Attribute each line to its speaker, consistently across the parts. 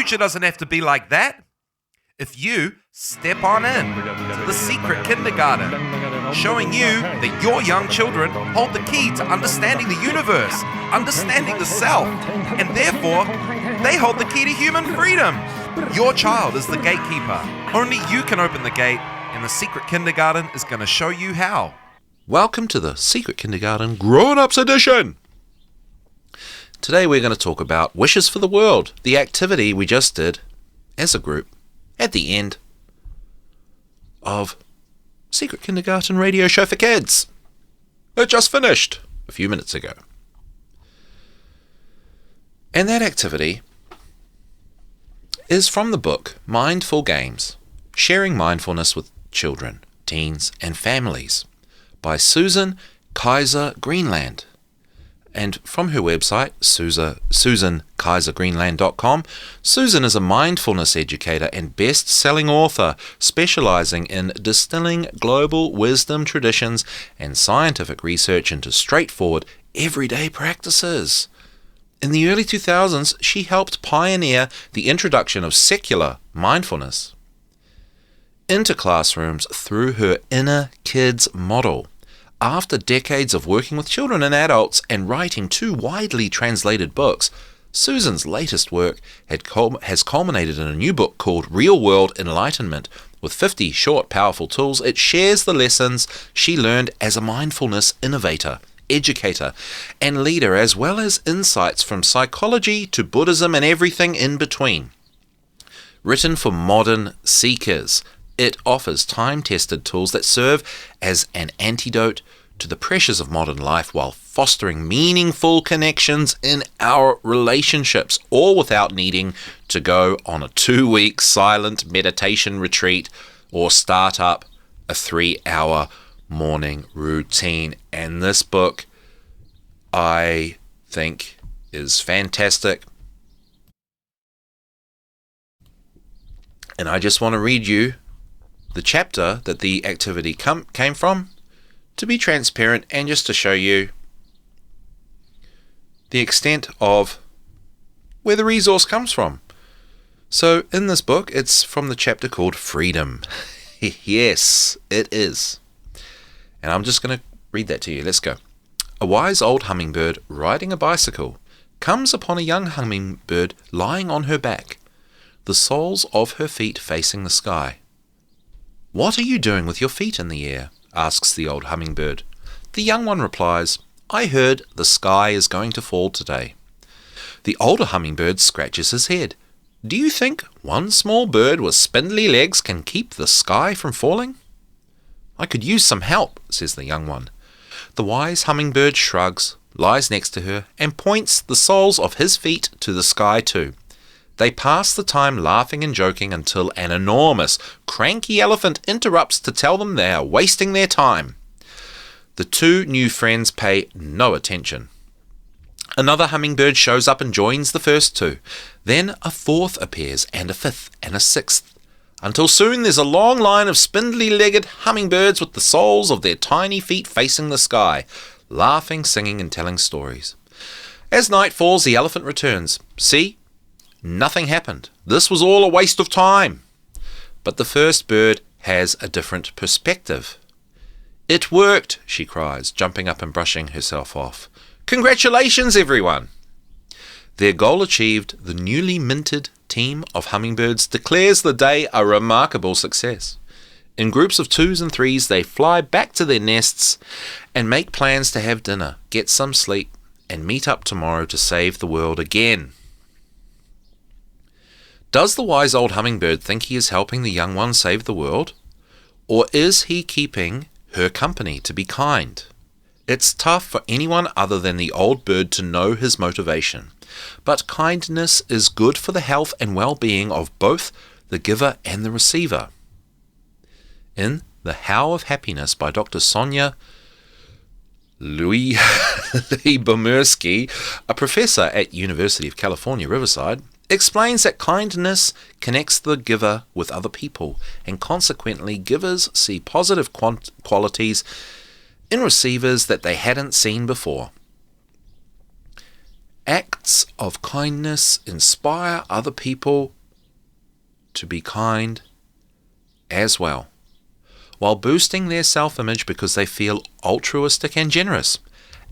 Speaker 1: future doesn't have to be like that. If you step on in to the secret kindergarten, showing you that your young children hold the key to understanding the universe, understanding the self, and therefore they hold the key to human freedom. Your child is the gatekeeper. Only you can open the gate, and the secret kindergarten is going to show you how. Welcome to the Secret Kindergarten Grown-Ups Edition. Today we're going to talk about Wishes for the World, the activity we just did as a group at the end of Secret Kindergarten Radio Show for Kids. It just finished a few minutes ago. And that activity is from the book Mindful Games, Sharing Mindfulness with Children, Teens and Families by Susan Kaiser Greenland. And from her website, susankaisergreenland.com, Susan is a mindfulness educator and best-selling author specializing in distilling global wisdom traditions and scientific research into straightforward, everyday practices. In the early 2000s, she helped pioneer the introduction of secular mindfulness into classrooms through her Inner Kids model. After decades of working with children and adults and writing 2 widely translated books, Susan's latest work has culminated in a new book called Real World Enlightenment. With 50 short, powerful tools, it shares the lessons she learned as a mindfulness innovator, educator, and leader, as well as insights from psychology to Buddhism and everything in between. Written for modern seekers, it offers time-tested tools that serve as an antidote to the pressures of modern life while fostering meaningful connections in our relationships, all without needing to go on a 2-week silent meditation retreat or start up a 3-hour morning routine. And this book, I think, is fantastic. And I just want to read you the chapter that the activity came from, to be transparent and just to show you the extent of where the resource comes from. So in this book, it's from the chapter called Freedom. Yes, it is. And I'm just going to read that to you. Let's go. A wise old hummingbird riding a bicycle comes upon a young hummingbird lying on her back, the soles of her feet facing the sky. "What are you doing with your feet in the air?" asks the old hummingbird. The young one replies, "I heard the sky is going to fall today." The older hummingbird scratches his head. "Do you think one small bird with spindly legs can keep the sky from falling?" "I could use some help," says the young one. The wise hummingbird shrugs, lies next to her, and points the soles of his feet to the sky too. They pass the time laughing and joking until an enormous, cranky elephant interrupts to tell them they are wasting their time. The 2 new friends pay no attention. Another hummingbird shows up and joins the first 2. Then a 4th appears, and a 5th, and a 6th, until soon there's a long line of spindly-legged hummingbirds with the soles of their tiny feet facing the sky, laughing, singing, and telling stories. As night falls, the elephant returns. "See? Nothing happened. This was all a waste of time." But the first bird has a different perspective. "It worked," she cries, jumping up and brushing herself off. "Congratulations, everyone!" Their goal achieved, the newly minted team of hummingbirds declares the day a remarkable success. In groups of 2s and 3s, they fly back to their nests and make plans to have dinner, get some sleep, and meet up tomorrow to save the world again. Does the wise old hummingbird think he is helping the young one save the world? Or is he keeping her company to be kind? It's tough for anyone other than the old bird to know his motivation. But kindness is good for the health and well-being of both the giver and the receiver. In The How of Happiness by Dr. Sonia Lyubomirsky, a professor at University of California, Riverside, explains that kindness connects the giver with other people, and consequently givers see positive qualities in receivers that they hadn't seen before. Acts of kindness inspire other people to be kind as well, while boosting their self-image because they feel altruistic and generous.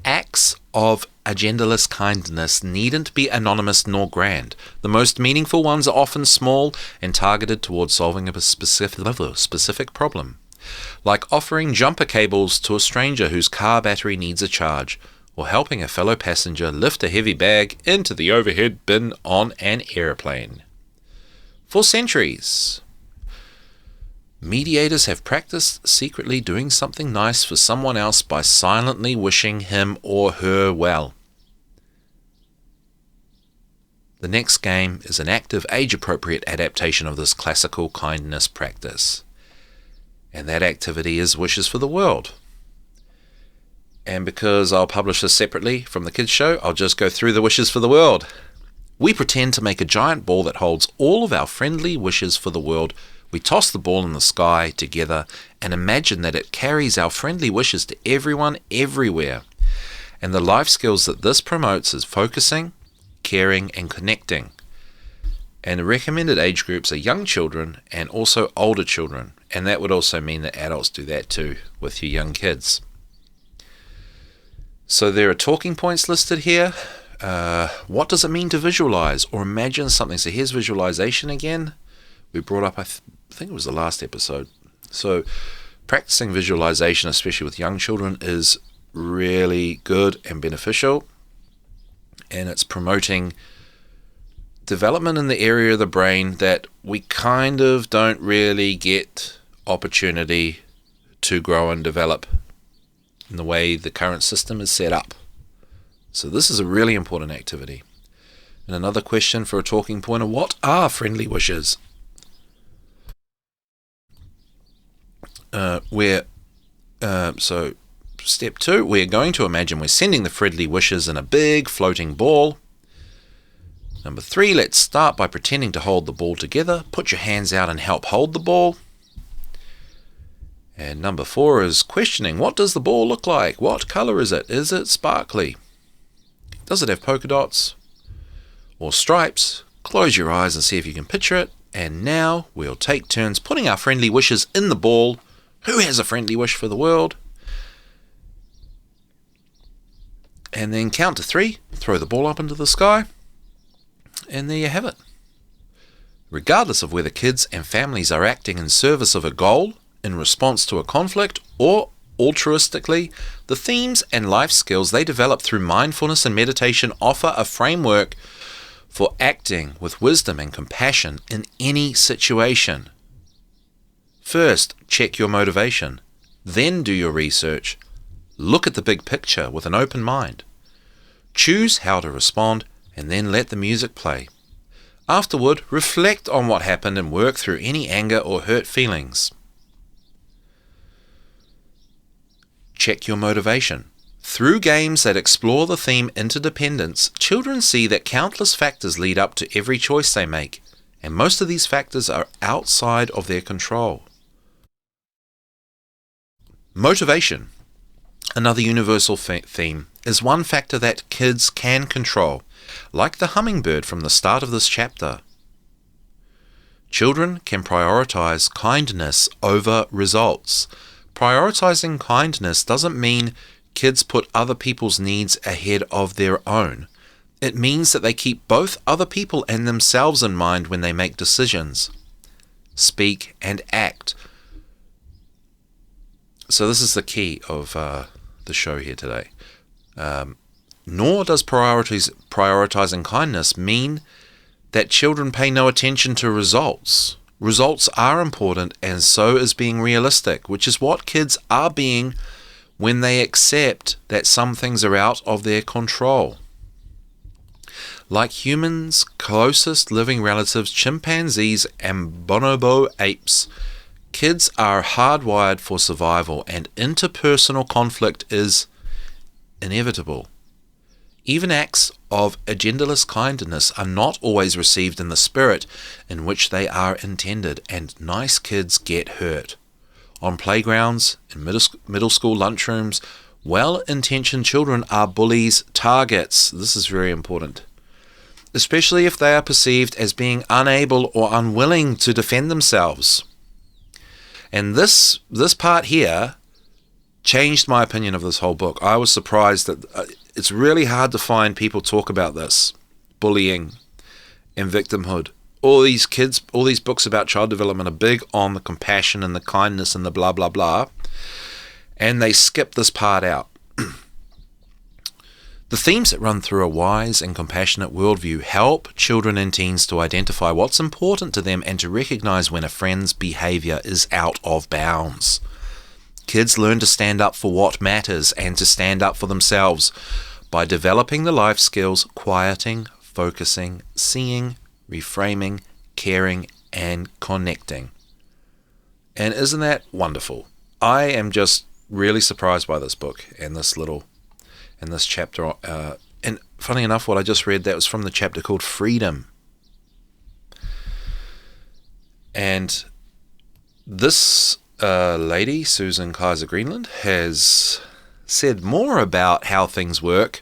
Speaker 1: Acts of agendaless kindness needn't be anonymous nor grand. The most meaningful ones are often small and targeted towards solving a specific problem, like offering jumper cables to a stranger whose car battery needs a charge, or helping a fellow passenger lift a heavy bag into the overhead bin on an airplane. For centuries, mediators have practiced secretly doing something nice for someone else by silently wishing him or her well. The next game is an active, age-appropriate adaptation of this classical kindness practice, and that activity is Wishes for the World. And because I'll publish this separately from the kids' show, I'll just go through the wishes for the world. We pretend to make a giant ball that holds all of our friendly wishes for the world. We toss the ball in the sky together and imagine that it carries our friendly wishes to everyone, everywhere. And the life skills that this promotes is focusing, caring, and connecting. And the recommended age groups are young children and also older children. And that would also mean that adults do that too with your young kids. So there are talking points listed here. What does it mean to visualize or imagine something? So here's visualization again. We brought up, I think it was the last episode. So practicing visualization, especially with young children, is really good and beneficial. And it's promoting development in the area of the brain that we kind of don't really get opportunity to grow and develop in the way the current system is set up. So this is a really important activity. And another question for a talking point are, what are friendly wishes? So step 2, we're going to imagine we're sending the friendly wishes in a big floating ball. Number 3, let's start by pretending to hold the ball together. Put your hands out and help hold the ball. And number 4 is questioning, what does the ball look like? What color is it? Is it sparkly? Does it have polka dots or stripes? Close your eyes and see if you can picture it. And now we'll take turns putting our friendly wishes in the ball. Who has a friendly wish for the world? And then count to 3, throw the ball up into the sky, and there you have it. Regardless of whether kids and families are acting in service of a goal, in response to a conflict, or altruistically, the themes and life skills they develop through mindfulness and meditation offer a framework for acting with wisdom and compassion in any situation. First, check your motivation. Then do your research. Look at the big picture with an open mind. Choose how to respond, and then let the music play. Afterward, reflect on what happened and work through any anger or hurt feelings. Check your motivation. Through games that explore the theme interdependence, children see that countless factors lead up to every choice they make, and most of these factors are outside of their control. Motivation, another universal theme, is one factor that kids can control, like the hummingbird from the start of this chapter. Children can prioritize kindness over results. Prioritizing kindness doesn't mean kids put other people's needs ahead of their own. It means that they keep both other people and themselves in mind when they make decisions, speak, and act. So this is the key of the show here today. Nor does prioritizing kindness mean that children pay no attention to results. Results are important, and so is being realistic, which is what kids are being when they accept that some things are out of their control. Like humans' closest living relatives, chimpanzees and bonobo apes, kids are hardwired for survival, and interpersonal conflict is inevitable. Even acts of agendaless kindness are not always received in the spirit in which they are intended, and nice kids get hurt. On playgrounds, in middle school lunchrooms, well-intentioned children are bullies' targets. This is very important. especially if they are perceived as being unable or unwilling to defend themselves. And this part here changed my opinion of this whole book. I was surprised that it's really hard to find people talk about this, bullying and victimhood. All these books about child development are big on the compassion and the kindness and the blah, blah, blah. And they skip this part out. The themes that run through a wise and compassionate worldview help children and teens to identify what's important to them and to recognize when a friend's behavior is out of bounds. Kids learn to stand up for what matters and to stand up for themselves by developing the life skills quieting, focusing, seeing, reframing, caring, and connecting. And isn't that wonderful? I am just really surprised by this book and this chapter. And funny enough, what I just read, that was from the chapter called Freedom. And this lady, Susan Kaiser Greenland, has said more about how things work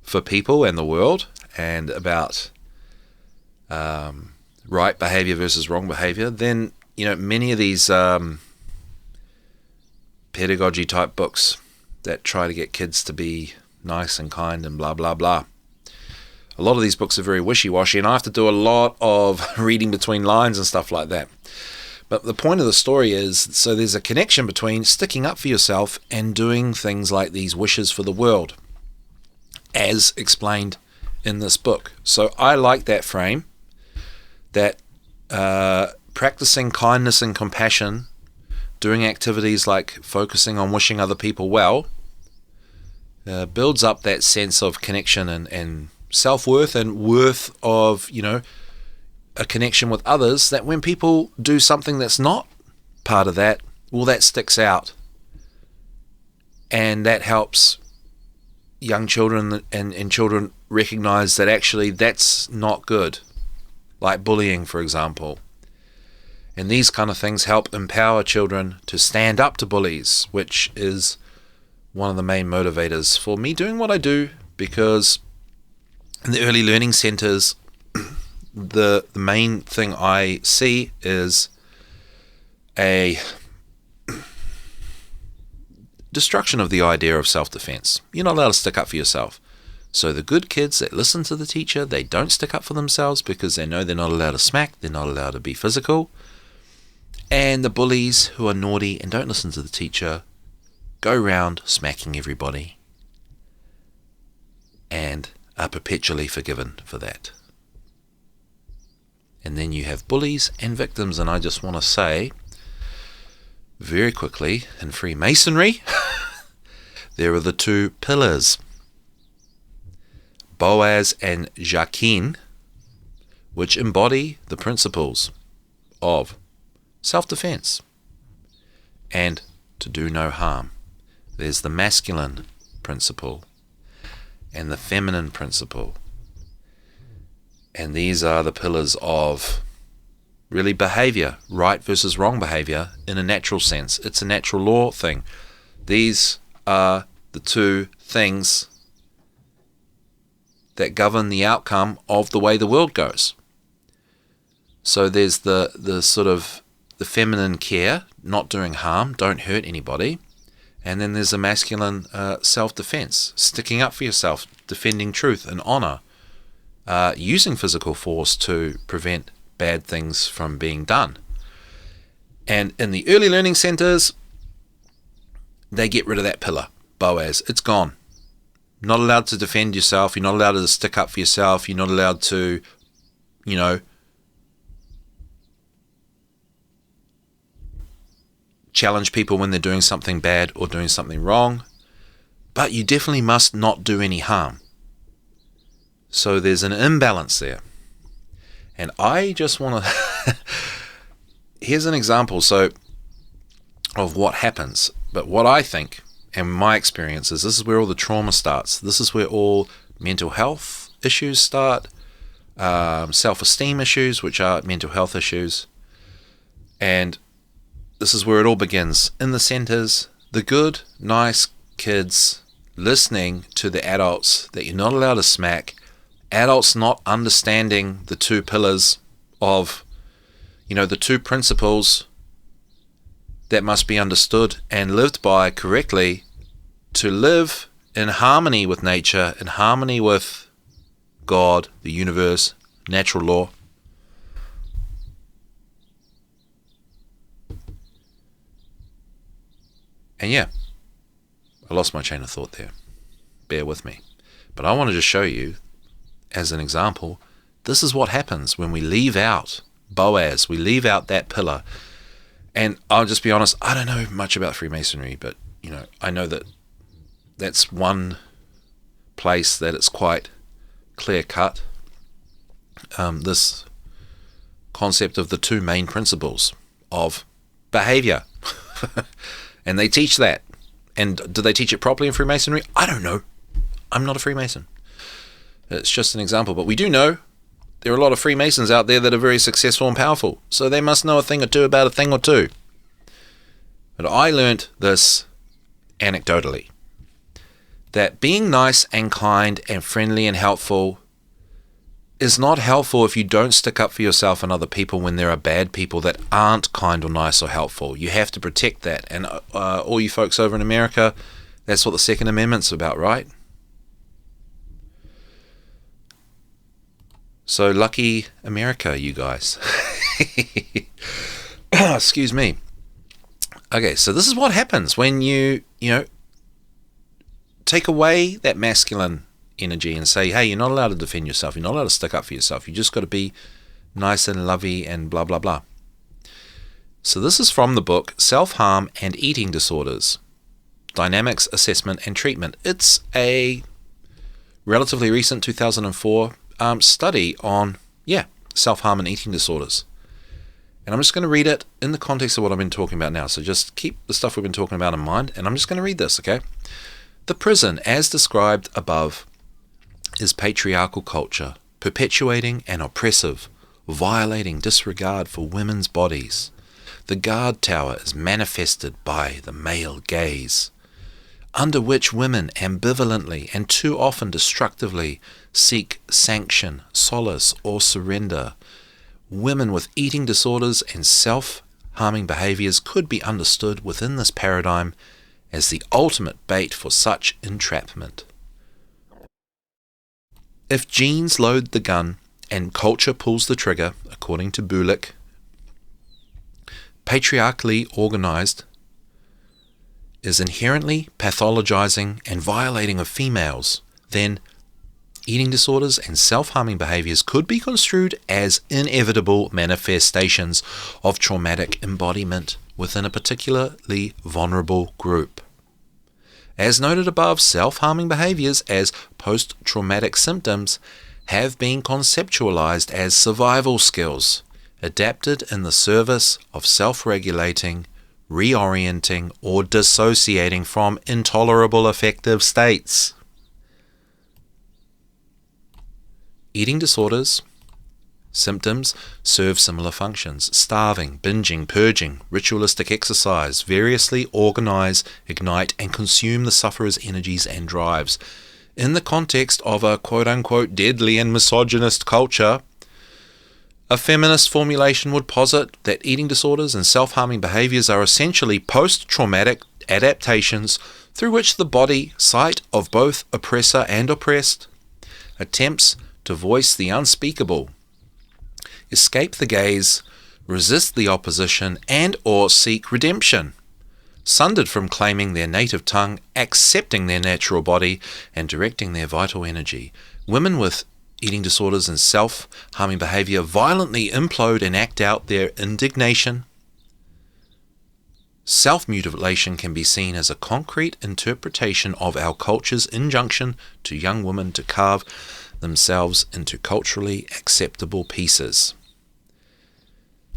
Speaker 1: for people and the world, and about right behavior versus wrong behavior than many of these pedagogy type books that try to get kids to be nice and kind and blah blah blah. A lot of these books are very wishy-washy, and I have to do a lot of reading between lines and stuff like that. But the point of the story is, so there's a connection between sticking up for yourself and doing things like these wishes for the world, as explained in this book. So I like that frame, that practicing kindness and compassion, doing activities like focusing on wishing other people well, builds up that sense of connection and self-worth and worth of, a connection with others, that when people do something that's not part of that, well, that sticks out. And that helps young children and children recognize that actually that's not good. Like bullying, for example. And these kind of things help empower children to stand up to bullies, which is one of the main motivators for me doing what I do, because in the early learning centers, the main thing I see is a destruction of the idea of self-defense. You're not allowed to stick up for yourself. So the good kids that listen to the teacher, they don't stick up for themselves because they know they're not allowed to smack, they're not allowed to be physical. And the bullies who are naughty and don't listen to the teacher go around smacking everybody and are perpetually forgiven for that. And then you have bullies and victims, and I just want to say very quickly, in Freemasonry, there are the two pillars, Boaz and Jachin, which embody the principles of self-defense and to do no harm. There's the masculine principle and the feminine principle. And these are the pillars of really behavior, right versus wrong behavior in a natural sense. It's a natural law thing. These are the two things that govern the outcome of the way the world goes. So there's the sort of the feminine care, not doing harm, don't hurt anybody. And then there's the masculine self-defense, sticking up for yourself, defending truth and honor, using physical force to prevent bad things from being done. And in the early learning centers, they get rid of that pillar, Boaz. It's gone. Not allowed to defend yourself. You're not allowed to stick up for yourself. You're not allowed to, challenge people when they're doing something bad or doing something wrong. But you definitely must not do any harm. So there's an imbalance there. And I just want to... Here's an example of what happens. But what I think, and my experience, is this is where all the trauma starts. This is where all mental health issues start. Self-esteem issues, which are mental health issues. And this is where it all begins. In the centers, the good, nice kids listening to the adults that you're not allowed to smack adults not understanding the two pillars of, the two principles that must be understood and lived by correctly to live in harmony with nature, in harmony with God, the universe, natural law. And yeah, I lost my chain of thought there. Bear with me. But I wanted to show you, as an example, this is what happens when we leave out Boaz, we leave out that pillar. And I'll just be honest, I don't know much about Freemasonry, but, I know that that's one place that it's quite clear-cut. This concept of the two main principles of behavior. And they teach that. And do they teach it properly in Freemasonry? I don't know. I'm not a Freemason. It's just an example. But we do know there are a lot of Freemasons out there that are very successful and powerful. So they must know a thing or two about a thing or two. But I learnt this anecdotally. That being nice and kind and friendly and helpful is not helpful if you don't stick up for yourself and other people when there are bad people that aren't kind or nice or helpful. You have to protect that. And all you folks over in America, that's what the Second Amendment's about, right? So lucky America, you guys. Excuse me. Okay, so this is what happens when you take away that masculine energy and say, hey, you're not allowed to defend yourself. You're not allowed to stick up for yourself. You just got to be nice and lovey and blah, blah, blah. So this is from the book Self-Harm and Eating Disorders, Dynamics, Assessment and Treatment. It's a relatively recent 2004 study on, self-harm and eating disorders. And I'm just going to read it in the context of what I've been talking about now. So just keep the stuff we've been talking about in mind. And I'm just going to read this, okay? The prison, as described above, is patriarchal culture, perpetuating an oppressive, violating disregard for women's bodies. The guard tower is manifested by the male gaze, under which women ambivalently and too often destructively seek sanction, solace, or surrender. Women with eating disorders and self-harming behaviors could be understood within this paradigm as the ultimate bait for such entrapment. If genes load the gun and culture pulls the trigger, according to Bullock, patriarchally organized is inherently pathologizing and violating of females, then eating disorders and self-harming behaviors could be construed as inevitable manifestations of traumatic embodiment within a particularly vulnerable group. As noted above, self-harming behaviors as post-traumatic symptoms have been conceptualized as survival skills, adapted in the service of self-regulating, reorienting, or dissociating from intolerable affective states. Eating disorders symptoms serve similar functions: starving, binging, purging, ritualistic exercise, variously organize, ignite, and consume the sufferer's energies and drives. In the context of a quote-unquote deadly and misogynist culture, a feminist formulation would posit that eating disorders and self-harming behaviors are essentially post-traumatic adaptations through which the body, sight of both oppressor and oppressed, attempts to voice the unspeakable, escape the gaze, resist the opposition, and or seek redemption, sundered from claiming their native tongue, accepting their natural body, and directing their vital energy. Women with eating disorders and self-harming behavior violently implode and act out their indignation. Self-mutilation can be seen as a concrete interpretation of our culture's injunction to young women to carve themselves into culturally acceptable pieces.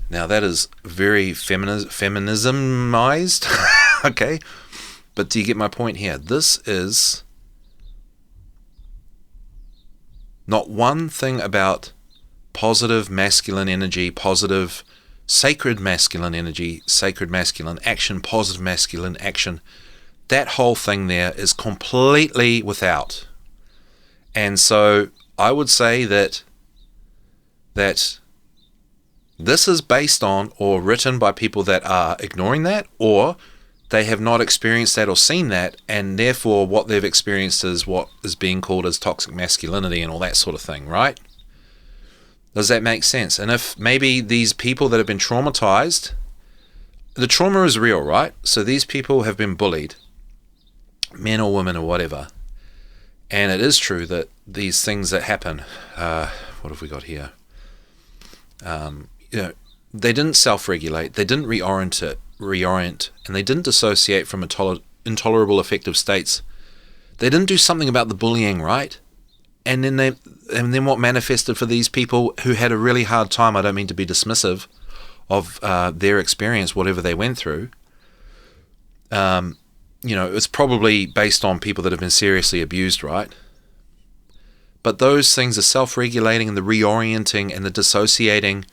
Speaker 1: Now that is very feminismized, okay? But do you get my point here? This is not one thing about positive masculine energy, positive sacred masculine energy, sacred masculine action, positive masculine action. That whole thing there is completely without. And so I would say that this is based on or written by people that are ignoring that, or they have not experienced that or seen that, and therefore what they've experienced is what is being called as toxic masculinity and all that sort of thing, right? Does that make sense? And if maybe these people that have been traumatized, the trauma is real, right? So these people have been bullied, men or women or whatever, and it is true that these things that happen, what have we got here? They didn't self-regulate, they didn't reorient, and they didn't dissociate from intolerable affective states. They didn't do something about the bullying, right? And then what manifested for these people who had a really hard time, I don't mean to be dismissive of their experience, whatever they went through, it's probably based on people that have been seriously abused, right? But those things, the self-regulating and the reorienting and the dissociating,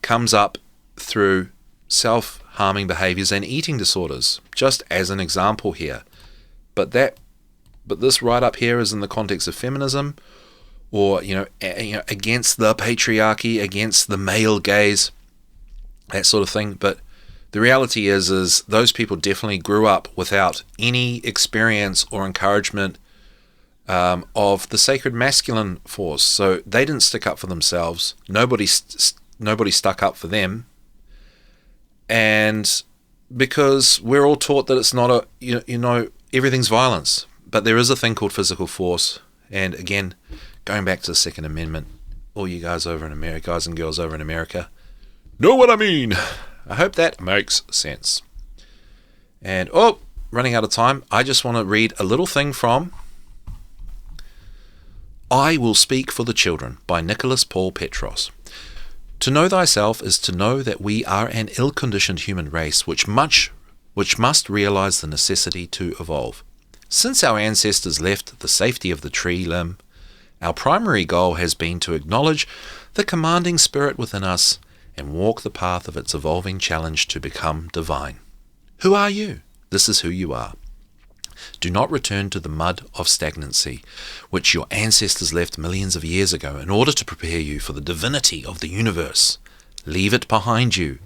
Speaker 1: comes up through self-harming behaviors and eating disorders, just as an example here. But this right up here is in the context of feminism, or against the patriarchy, against the male gaze, that sort of thing. But the reality is those people definitely grew up without any experience or encouragement of the sacred masculine force. So they didn't stick up for themselves. Nobody stuck up for them. And because we're all taught that it's not everything's violence, but there is a thing called physical force. And again, going back to the Second Amendment, all you guys over in America, guys and girls over in America, know what I mean. I hope that makes sense. And, running out of time, I just want to read a little thing from I Will Speak for the Children by Nicholas Paul Petros. To know thyself is to know that we are an ill-conditioned human race which must realize the necessity to evolve. Since our ancestors left the safety of the tree limb, our primary goal has been to acknowledge the commanding spirit within us and walk the path of its evolving challenge to become divine. Who are you? This is who you are. Do not return to the mud of stagnancy, which your ancestors left millions of years ago in order to prepare you for the divinity of the universe. Leave it behind you.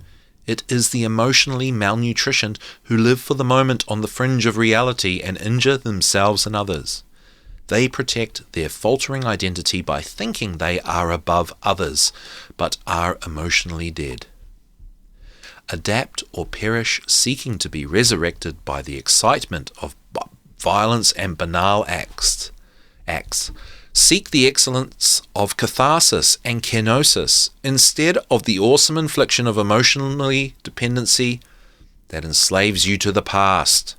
Speaker 1: It is the emotionally malnutritioned who live for the moment on the fringe of reality and injure themselves and others. They protect their faltering identity by thinking they are above others, but are emotionally dead. Adapt or perish, seeking to be resurrected by the excitement of violence and banal acts. Seek the excellence of catharsis and kenosis instead of the awesome infliction of emotionally dependency that enslaves you to the past.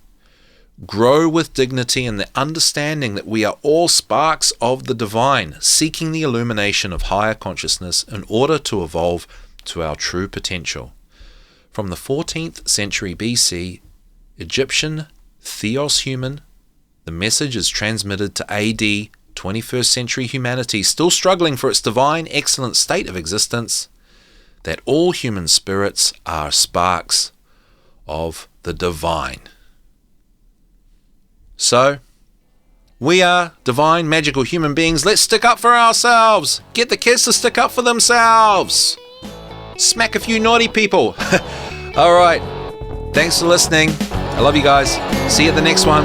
Speaker 1: Grow with dignity in the understanding that we are all sparks of the divine, seeking the illumination of higher consciousness in order to evolve to our true potential. From the 14th century BC, Egyptian Theos human, the message is transmitted to AD 21st century humanity still struggling for its divine excellent state of existence, that all human spirits are sparks of the divine. So, we are divine, magical human beings. Let's stick up for ourselves. Get the kids to stick up for themselves. Smack a few naughty people. All right. Thanks for listening. I love you guys. See you at the next one.